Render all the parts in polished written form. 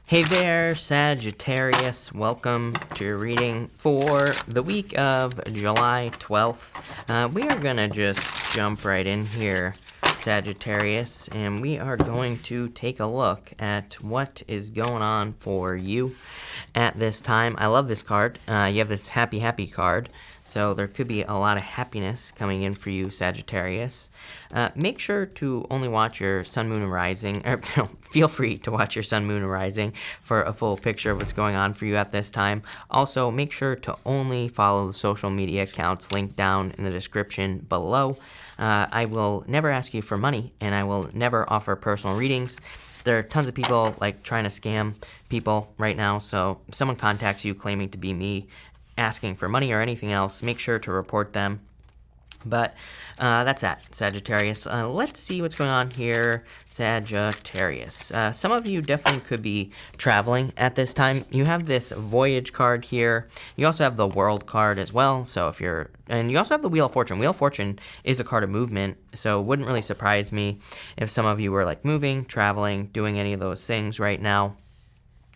Hey there, Sagittarius. Welcome to your reading for the week of July 12th. We are going to just jump right in here, Sagittarius, and we are going to take a look at what is going on for you at this time. I love this card. You have this happy card, so there could be a lot of happiness coming in for you, Sagittarius. Make sure to only watch your sun, moon, and rising, or feel free to watch your sun, moon, and rising for a full picture of what's going on for you at this time. Also, make sure to only follow the social media accounts linked down in the description below. I will never ask you for money, and I will never offer personal readings. There are tons of people like trying to scam people right now, so if someone contacts you claiming to be me, asking for money or anything else, make sure to report them. But that's that, Sagittarius. Let's see what's going on here, Sagittarius. Some of you definitely could be traveling at this time. You have this voyage card here. You also have the world card as well. So if you're, and you also have the Wheel of Fortune. Wheel of Fortune is a card of movement, so it wouldn't really surprise me if some of you were like moving, traveling, doing any of those things right now.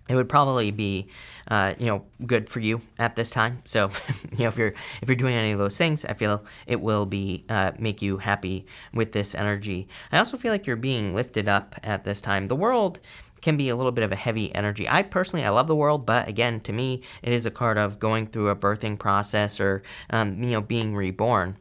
It would probably be, good for you at this time. So, if you're doing any of those things, I feel it will be make you happy with this energy. I also feel like you're being lifted up at this time. The world can be a little bit of a heavy energy. I love the world, but again, to me, it is a card of going through a birthing process or, being reborn.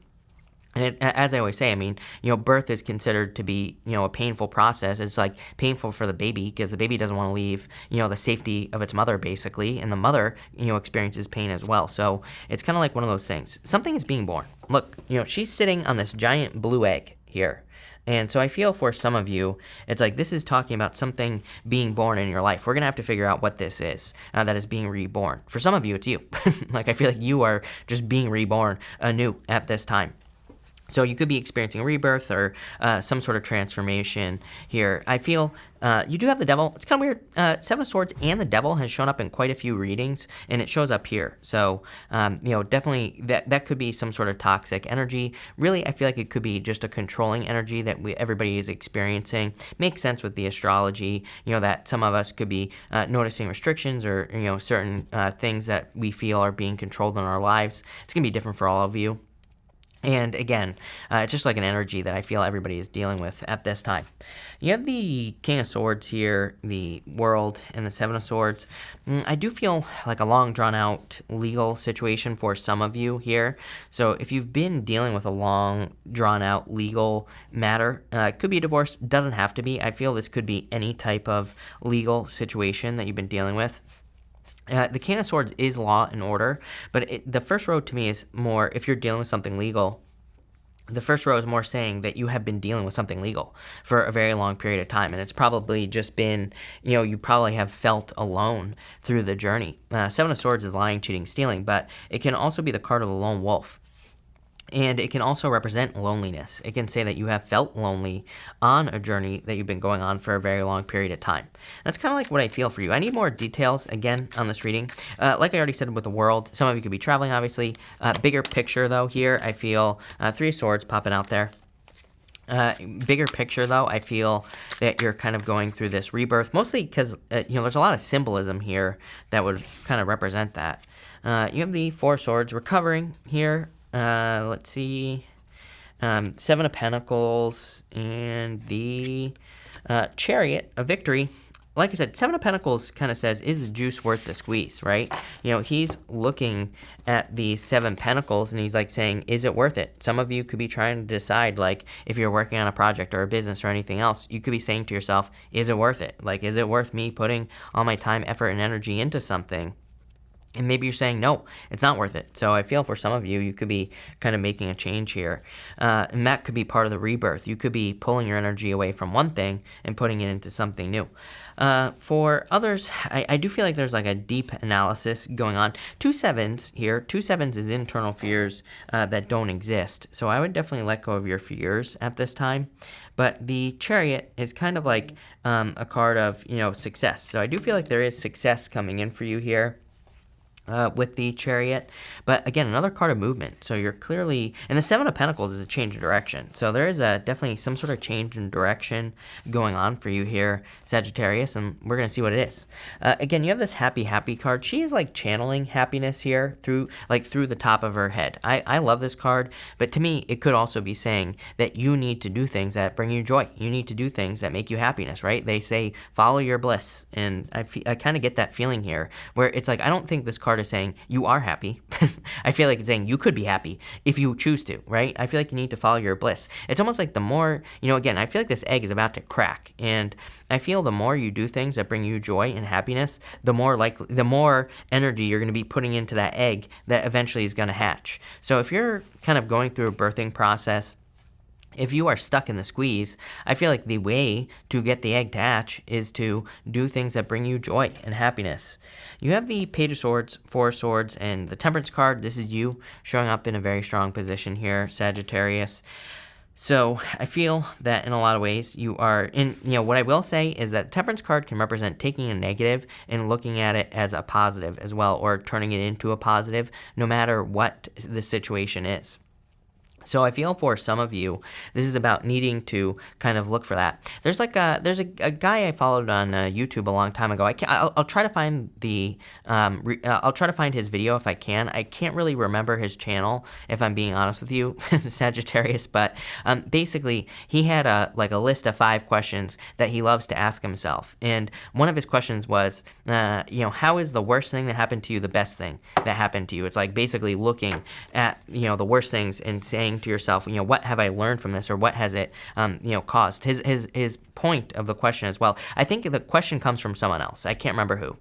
And as I always say, birth is considered to be, a painful process. It's like painful for the baby because the baby doesn't want to leave, the safety of its mother, basically. And the mother, experiences pain as well. So it's kind of like one of those things. Something is being born. Look, she's sitting on this giant blue egg here. And so I feel for some of you, it's like this is talking about something being born in your life. We're going to have to figure out what this is that is being reborn. For some of you, it's you. Like I feel like you are just being reborn anew at this time. So you could be experiencing a rebirth or some sort of transformation here. I feel you do have the devil. It's kind of weird. Seven of Swords and the devil has shown up in quite a few readings, and it shows up here. So, definitely that could be some sort of toxic energy. Really, I feel like it could be just a controlling energy that everybody is experiencing. Makes sense with the astrology, that some of us could be noticing restrictions or, certain things that we feel are being controlled in our lives. It's going to be different for all of you. And again, it's just like an energy that I feel everybody is dealing with at this time. You have the King of Swords here, the World, and the Seven of Swords. I do feel like a long, drawn-out legal situation for some of you here. So if you've been dealing with a long, drawn-out legal matter, it could be a divorce, doesn't have to be. I feel this could be any type of legal situation that you've been dealing with. The King of Swords is law and order, but the first row to me is more, if you're dealing with something legal, the first row is more saying that you have been dealing with something legal for a very long period of time, and it's probably just been, you probably have felt alone through the journey. Seven of Swords is lying, cheating, stealing, but it can also be the card of the lone wolf. And it can also represent loneliness. It can say that you have felt lonely on a journey that you've been going on for a very long period of time. That's kind of like what I feel for you. I need more details, again, on this reading. Like I already said with the world, some of you could be traveling, obviously. Bigger picture, though, here, I feel Three of Swords popping out there. Bigger picture, though, I feel that you're kind of going through this rebirth, mostly because, there's a lot of symbolism here that would kind of represent that. You have the Four of Swords recovering here. Let's see, Seven of Pentacles and the Chariot of Victory. Like I said, Seven of Pentacles kind of says, is the juice worth the squeeze, right? He's looking at the Seven Pentacles and he's like saying, is it worth it? Some of you could be trying to decide, like, if you're working on a project or a business or anything else, you could be saying to yourself, is it worth it? Like, is it worth me putting all my time, effort, and energy into something? And maybe you're saying, no, it's not worth it. So I feel for some of you, you could be kind of making a change here. And that could be part of the rebirth. You could be pulling your energy away from one thing and putting it into something new. For others, I do feel like there's like a deep analysis going on. 2 sevens here. 2 sevens is internal fears that don't exist. So I would definitely let go of your fears at this time. But the Chariot is kind of like a card of, success. So I do feel like there is success coming in for you here. with the Chariot. But again, another card of movement. So you're clearly, and the Seven of Pentacles is a change of direction. So there is definitely some sort of change in direction going on for you here, Sagittarius, and we're going to see what it is. Again, you have this happy card. She is like channeling happiness here through the top of her head. I love this card, but to me, it could also be saying that you need to do things that bring you joy. You need to do things that make you happiness, right? They say, follow your bliss. And I kind of get that feeling here where it's like, I don't think this card is saying you are happy. I feel like it's saying you could be happy if you choose to, right? I feel like you need to follow your bliss. It's almost like the more, again, I feel like this egg is about to crack, and I feel the more you do things that bring you joy and happiness, the more energy you're going to be putting into that egg that eventually is going to hatch. So if you're kind of going through a birthing process, if you are stuck in the squeeze, I feel like the way to get the egg to hatch is to do things that bring you joy and happiness. You have the Page of Swords, Four of Swords, and the Temperance card. This is you showing up in a very strong position here, Sagittarius. So I feel that in a lot of ways you are in, what I will say is that Temperance card can represent taking a negative and looking at it as a positive as well, or turning it into a positive, no matter what the situation is. So I feel for some of you, this is about needing to kind of look for that. There's a guy I followed on YouTube a long time ago. I'll try to find I'll try to find his video if I can. I can't really remember his channel if I'm being honest with you, Sagittarius. But basically, he had a list of 5 questions that he loves to ask himself, and one of his questions was, how is the worst thing that happened to you the best thing that happened to you? It's like basically looking at the worst things and saying to yourself, what have I learned from this, or what has it, caused? His point of the question as well. I think the question comes from someone else. I can't remember who.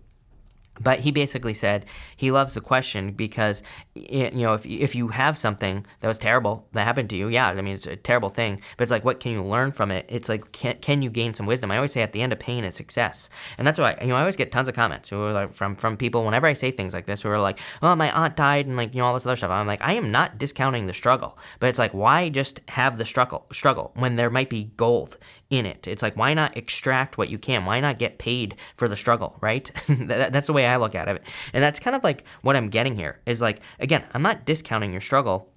But he basically said he loves the question because, if you have something that was terrible that happened to you, yeah, I mean, it's a terrible thing, but it's like, what can you learn from it? It's like, can you gain some wisdom? I always say at the end of pain is success. And that's why, I always get tons of comments who are like, from people whenever I say things like this, who are like, oh, my aunt died and all this other stuff. I'm like, I am not discounting the struggle, but it's like, why just have the struggle when there might be gold in it? It's like, why not extract what you can? Why not get paid for the struggle, right? That's the way I look at it. And that's kind of like what I'm getting here is like, again, I'm not discounting your struggle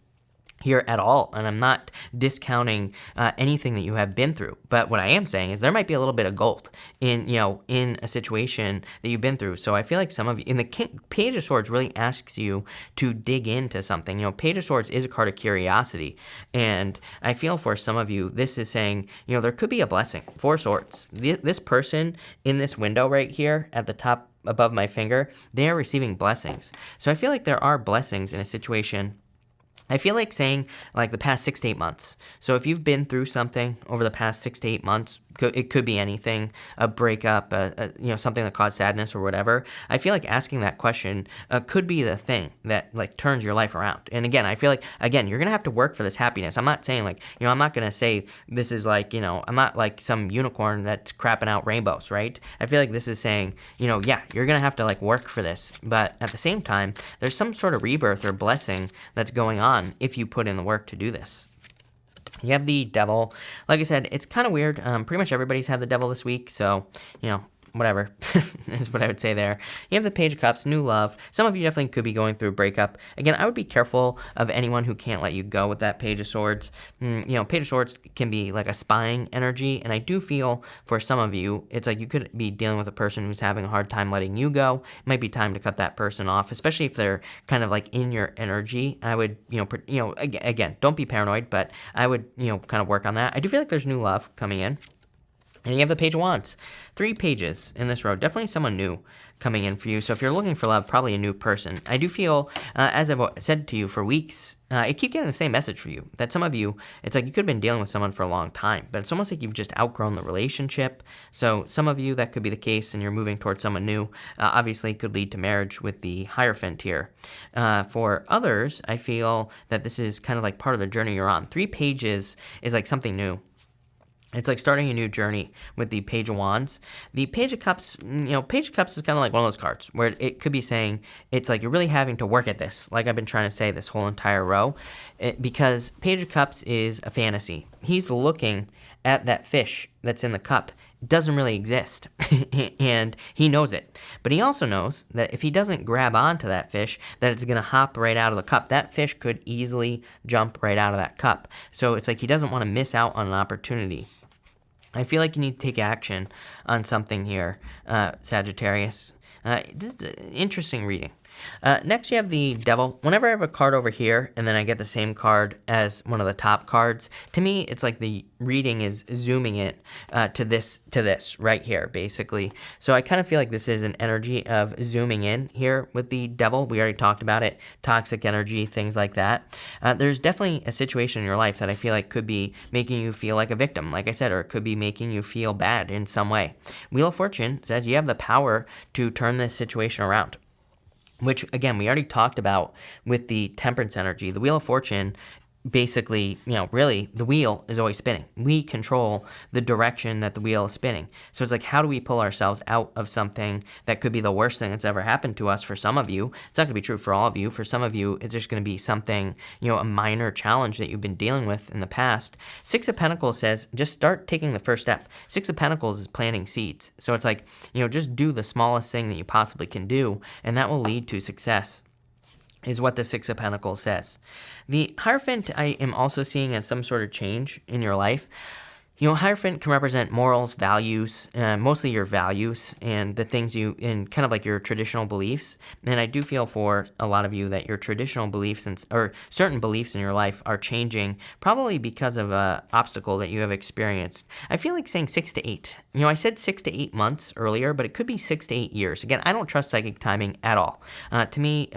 here at all, and I'm not discounting anything that you have been through. But what I am saying is there might be a little bit of gold in a situation that you've been through. So I feel like some of you, in the Page of Swords really asks you to dig into something. Page of Swords is a card of curiosity, and I feel for some of you, this is saying, there could be a blessing. Four Swords. This person in this window right here at the top above my finger, they are receiving blessings. So I feel like there are blessings in a situation. I feel like saying like the past 6 to 8 months. So if you've been through something over the past 6 to 8 months, it could be anything, a breakup, something that caused sadness or whatever. I feel like asking that question could be the thing that like turns your life around. And again, I feel like, you're going to have to work for this happiness. I'm not saying like, I'm not going to say this is like, I'm not like some unicorn that's crapping out rainbows, right? I feel like this is saying, you're going to have to like work for this. But at the same time, there's some sort of rebirth or blessing that's going on if you put in the work to do this. You have the Devil. Like I said, it's kind of weird. Pretty much everybody's had the Devil this week, so, whatever is what I would say there. You have the Page of Cups, new love. Some of you definitely could be going through a breakup. Again, I would be careful of anyone who can't let you go with that Page of Swords. Page of Swords can be like a spying energy, and I do feel for some of you, it's like you could be dealing with a person who's having a hard time letting you go. It might be time to cut that person off, especially if they're kind of like in your energy. I would, again, don't be paranoid, but I would, kind of work on that. I do feel like there's new love coming in. And you have the Page of Wands. 3 pages in this row. Definitely someone new coming in for you. So if you're looking for love, probably a new person. I do feel, as I've said to you for weeks, I keep getting the same message for you. That some of you, it's like you could have been dealing with someone for a long time, but it's almost like you've just outgrown the relationship. So some of you, that could be the case, and you're moving towards someone new. Obviously, could lead to marriage with the Hierophant here. For others, I feel that this is kind of like part of the journey you're on. 3 pages is like something new. It's like starting a new journey with the Page of Wands. The Page of Cups, Page of Cups is kind of like one of those cards where it could be saying it's like you're really having to work at this, like I've been trying to say this whole entire row, because Page of Cups is a fantasy. he's looking at that fish that's in the cup. It doesn't really exist, and he knows it. But he also knows that if he doesn't grab onto that fish, that it's going to hop right out of the cup. That fish could easily jump right out of that cup. So it's like he doesn't want to miss out on an opportunity. I feel like you need to take action on something here, Sagittarius. This is an interesting reading. Next, you have the Devil. Whenever I have a card over here, and then I get the same card as one of the top cards, to me, it's like the reading is zooming it to this right here, basically. So I kind of feel like this is an energy of zooming in here with the Devil. We already talked about it, toxic energy, things like that. There's definitely a situation in your life that I feel like could be making you feel like a victim, like I said, or it could be making you feel bad in some way. Wheel of Fortune says you have the power to turn this situation around, which, again, we already talked about with the Temperance energy. The Wheel of Fortune, basically, really, the wheel is always spinning. We control the direction that the wheel is spinning. So it's like, how do we pull ourselves out of something that could be the worst thing that's ever happened to us? For some of you, it's not going to be true for all of you. For some of you, it's just going to be something, a minor challenge that you've been dealing with in the past. Six of Pentacles says, just start taking the first step. Six of Pentacles is planting seeds. So it's like, just do the smallest thing that you possibly can do, and that will lead to success, is what the Six of Pentacles says. The Hierophant I am also seeing as some sort of change in your life. Hierophant can represent morals, values, mostly your values and the things in kind of like your traditional beliefs. And I do feel for a lot of you that your traditional beliefs or certain beliefs in your life are changing, probably because of an obstacle that you have experienced. I feel like saying 6 to 8. I said 6 to 8 months earlier, but it could be 6 to 8 years. Again, I don't trust psychic timing at all. To me,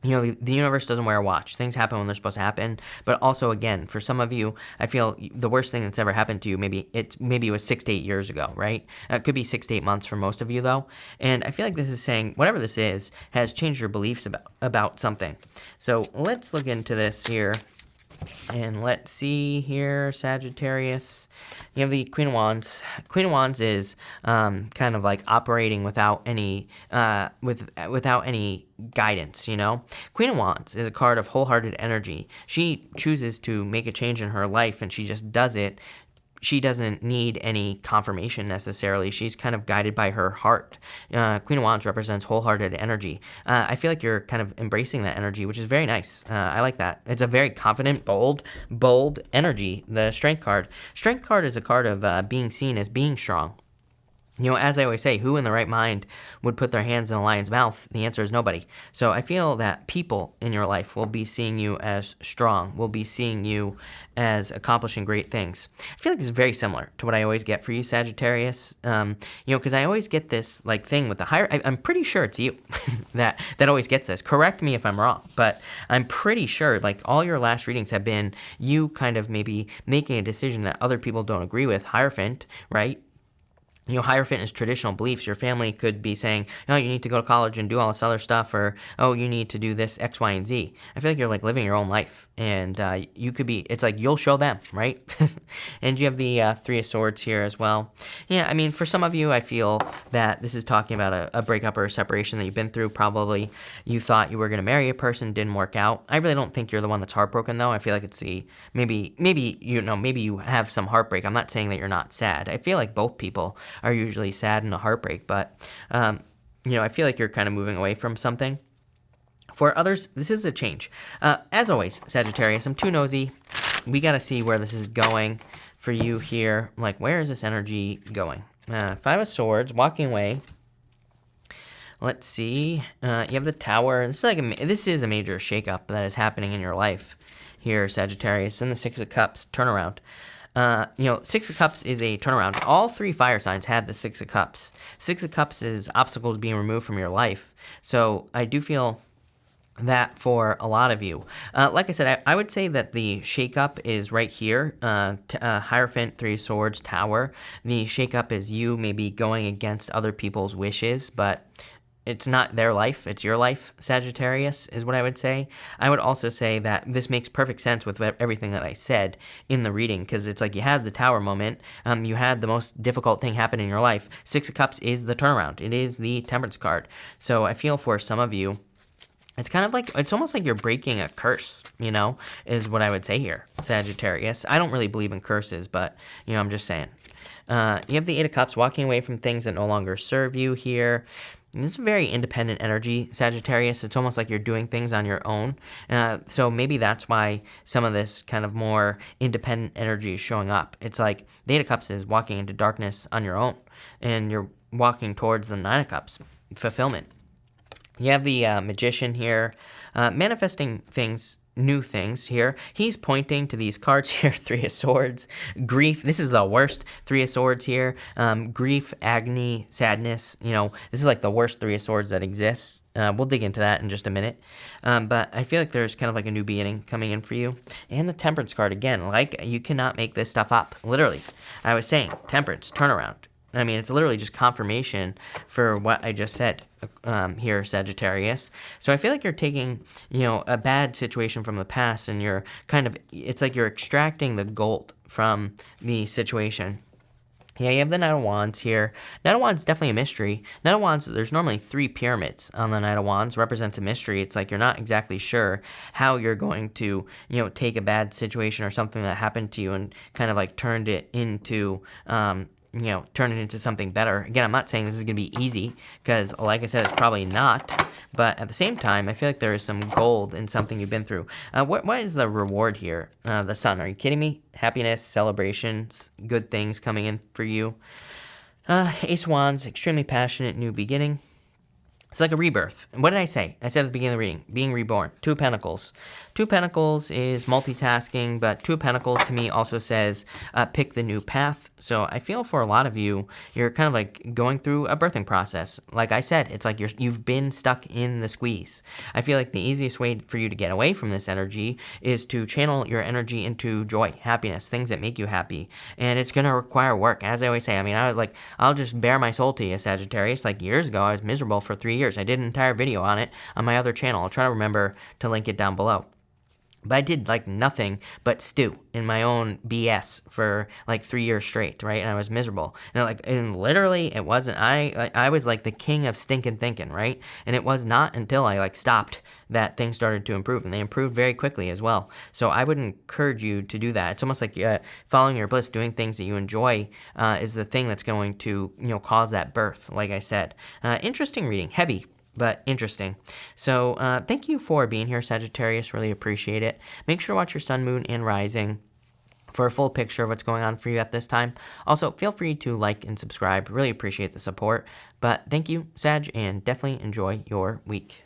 the universe doesn't wear a watch. Things happen when they're supposed to happen. But also, again, for some of you, I feel the worst thing that's ever happened to you, maybe it was 6 to 8 years ago, right? It could be 6 to 8 months for most of you, though. And I feel like this is saying, whatever this is, has changed your beliefs about something. So let's look into this here. And let's see here, Sagittarius. You have the Queen of Wands. Queen of Wands is kind of like operating without any without any guidance. Queen of Wands is a card of wholehearted energy. She chooses to make a change in her life, and she just does it. She doesn't need any confirmation necessarily. She's kind of guided by her heart. Queen of Wands represents wholehearted energy. I feel like you're kind of embracing that energy, which is very nice. I like that. It's a very confident, bold energy. The Strength card. Strength card is a card of being seen as being strong. As I always say, who in the right mind would put their hands in a lion's mouth? The answer is nobody. So I feel that people in your life will be seeing you as strong, will be seeing you as accomplishing great things. I feel like this is very similar to what I always get for you, Sagittarius. Because I always get this like thing with the higher. I'm pretty sure it's you that always gets this. Correct me if I'm wrong, but I'm pretty sure like all your last readings have been you kind of maybe making a decision that other people don't agree with. Hierophant, right? Hierophant is traditional beliefs. Your family could be saying, you need to go to college and do all this other stuff, or, you need to do this X, Y, and Z. I feel like you're like living your own life, and you could be, it's like you'll show them, right? And you have the Three of Swords here as well. Yeah, I mean, for some of you, I feel that this is talking about a breakup or a separation that you've been through. Probably you thought you were going to marry a person, didn't work out. I really don't think you're the one that's heartbroken, though. I feel like it's maybe you have some heartbreak. I'm not saying that you're not sad. I feel like both people are usually sad and a heartbreak, but I feel like you're kind of moving away from something. For others, this is a change. As always, Sagittarius, I'm too nosy. We got to see where this is going for you here. Like, where is this energy going? Five of Swords, walking away. Let's see. You have the Tower. This is a major shakeup that is happening in your life here, Sagittarius. And the Six of Cups, turnaround. Six of Cups is a turnaround. All three fire signs had the Six of Cups. Six of Cups is obstacles being removed from your life. So I do feel that for a lot of you. Like I said, I would say that the shakeup is right here. Hierophant, Three of Swords, Tower. The shakeup is you maybe going against other people's wishes, but it's not their life, it's your life, Sagittarius, is what I would say. I would also say that this makes perfect sense with everything that I said in the reading, because it's like you had the Tower moment, you had the most difficult thing happen in your life. Six of Cups is the turnaround. It is the Temperance card. So I feel for some of you, It's kind of like, it's almost like you're breaking a curse, you know, is what I would say here, Sagittarius. I don't really believe in curses, but, you know, I'm just saying. You have the Eight of Cups, walking away from things that no longer serve you here. And this is very independent energy, Sagittarius. It's almost like you're doing things on your own. So maybe that's why some of this kind of more independent energy is showing up. It's like the Eight of Cups is walking into darkness on your own, and you're walking towards the Nine of Cups, fulfillment. You have the Magician here, manifesting things, new things here. He's pointing to these cards here, Three of Swords, grief. This is the worst Three of Swords here. Grief, agony, sadness. You know, this is like the worst Three of Swords that exists. We'll dig into that in just a minute. But I feel like there's kind of like a new beginning coming in for you. And the Temperance card, again, like you cannot make this stuff up. Literally, I was saying, Temperance, turnaround. I mean, it's literally just confirmation for what I just said here, Sagittarius. So I feel like you're taking, you know, a bad situation from the past, and you're kind of, it's like you're extracting the gold from the situation. Yeah, you have the Knight of Wands here. Knight of Wands, definitely a mystery. Knight of Wands, there's normally 3 pyramids on the Knight of Wands, represents a mystery. It's like you're not exactly sure how you're going to, you know, take a bad situation or something that happened to you and kind of like turned it into, you know, turn it into something better. Again, I'm not saying this is going to be easy, because like I said, it's probably not. But at the same time, I feel like there is some gold in something you've been through. What is the reward here? The Sun. Are you kidding me? Happiness, celebrations, good things coming in for you. Ace of Wands, extremely passionate, new beginning. It's like a rebirth. What did I say? I said at the beginning of the reading, being reborn. Two of Pentacles. Two of Pentacles is multitasking, but Two of Pentacles to me also says pick the new path. So I feel for a lot of you, you're kind of like going through a birthing process. Like I said, it's like you've been stuck in the squeeze. I feel like the easiest way for you to get away from this energy is to channel your energy into joy, happiness, things that make you happy. And it's going to require work. As I always say, I mean, I'll just bare my soul to you, Sagittarius. Like years ago, I was miserable for 3 years. I did an entire video on it on my other channel. I'll try to remember to link it down below. But I did like nothing but stew in my own BS for like 3 years straight, right? And I was miserable. And literally it wasn't, I was like the king of stinking thinking, right? And it was not until I like stopped that things started to improve, and they improved very quickly as well. So I would encourage you to do that. It's almost like following your bliss, doing things that you enjoy is the thing that's going to, you know, cause that birth, like I said. Interesting reading, heavy, but interesting. So thank you for being here, Sagittarius. Really appreciate it. Make sure to watch your Sun, Moon, and Rising for a full picture of what's going on for you at this time. Also, feel free to like and subscribe. Really appreciate the support. But thank you, Sag, and definitely enjoy your week.